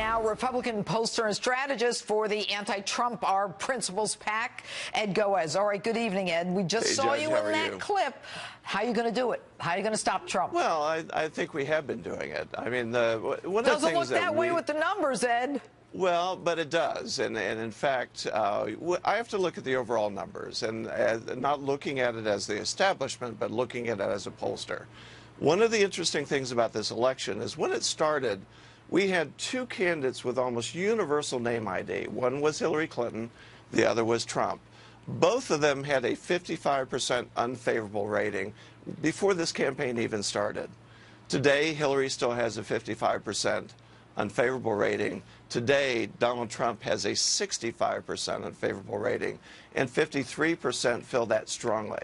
now, Republican pollster and strategist for the anti-Trump Our Principles PAC, Ed Goes. All right, good evening, Ed. We just saw you in that clip. How are you going to do it? How are you going to stop Trump? Well, I think we have been doing it. I mean, one of the things doesn't look that way with the numbers, Ed. Well, but it does, and in fact, I have to look at the overall numbers, and not looking at it as the establishment, but looking at it as a pollster. One of the interesting things about this election is when it started, we had two candidates with almost universal name ID. One was Hillary Clinton, the other was Trump. Both of them had a 55% unfavorable rating before this campaign even started. Today, Hillary still has a 55% unfavorable rating. Today, Donald Trump has a 65% unfavorable rating, and 53% feel that strongly.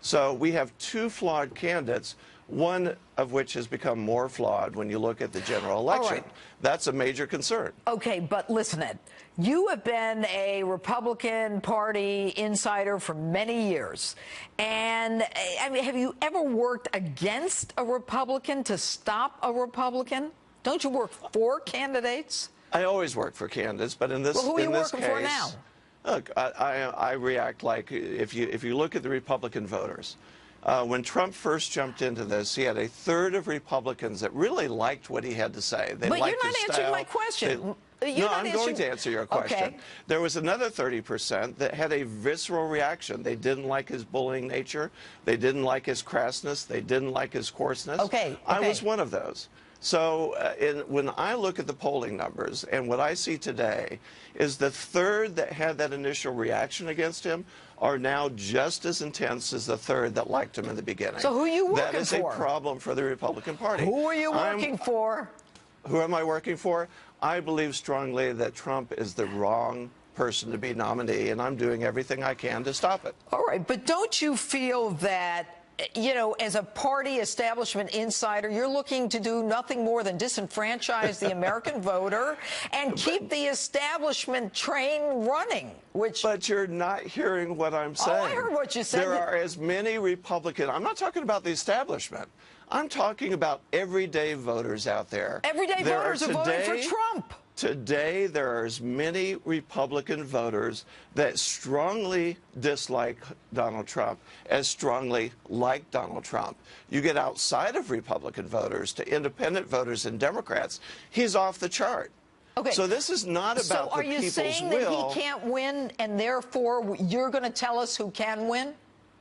So we have two flawed candidates, one of which has become more flawed when you look at the general election. Right. That's a major concern. Okay, but listen, Ed, you have been a Republican Party insider for many years. And, I mean, have you ever worked against a Republican to stop a Republican? Don't you work for candidates? I always work for candidates, but in this case... Well, who are you working for now? Look, I react like if you look at the Republican voters, when Trump first jumped into this, he had a third of Republicans that really liked what he had to say. They but liked you're not his answering style. my question. No, I'm going to answer your question. Okay. There was another 30% that had a visceral reaction. They didn't like his bullying nature. They didn't like his crassness. They didn't like his coarseness. Okay. I was one of those. So when I look at the polling numbers, and what I see today is the third that had that initial reaction against him are now just as intense as the third that liked him in the beginning. So who are you working for? That is a problem for the Republican Party. Who are you working for? Who am I working for? I believe strongly that Trump is the wrong person to be nominee, and I'm doing everything I can to stop it. All right, but don't you feel that, you know, as a party establishment insider, you're looking to do nothing more than disenfranchise the American voter and keep the establishment train running, which... But you're not hearing what I'm saying. Oh, I heard what you said. There are as many Republicans... I'm not talking about the establishment. I'm talking about everyday voters out there. Everyday voters are voting for Trump. Today, there are as many Republican voters that strongly dislike Donald Trump as strongly like Donald Trump. You get outside of Republican voters to independent voters and Democrats, he's off the chart. Okay. So this is not about the people's will. So are you saying that he can't win, and therefore you're going to tell us who can win?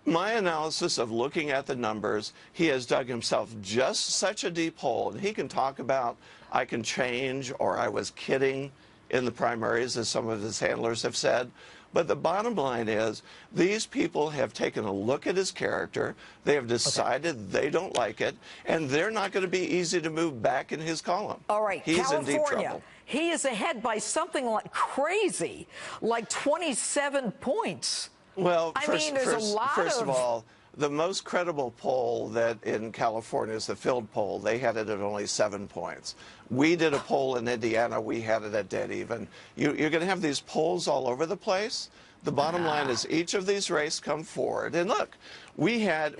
My analysis of looking at the numbers, he has dug himself just such a deep hole, and he can talk about, I can change, or I was kidding in the primaries, as some of his handlers have said. But the bottom line is, these people have taken a look at his character, they have decided they don't like it, and they're not going to be easy to move back in his column. All right, he's California, in deep trouble. He is ahead by something like crazy, like 27 points. Well, there's a lot first of all, the most credible poll that in California is the Field poll. They had it at only 7 points. We did a poll in Indiana. We had it at dead even. You're going to have these polls all over the place. The bottom line is each of these races come forward. And look, we had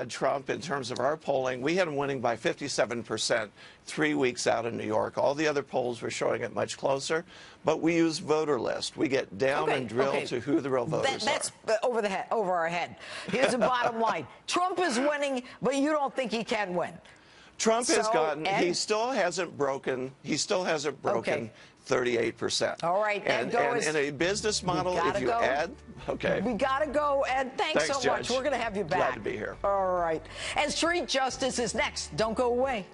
Trump, in terms of our polling, we had him winning by 57% 3 weeks out in New York. All the other polls were showing it much closer. But we use voter list. We get down and drill to who the real voters that's are. Over our head. Here's the bottom line. Trump is winning, but you don't think he can win. Trump has gotten, he still hasn't broken 38%. All right, and in a business model, if you add, we gotta go, Ed. Thanks so much. Judge. We're gonna have you back. Glad to be here. All right. And Street Justice is next. Don't go away.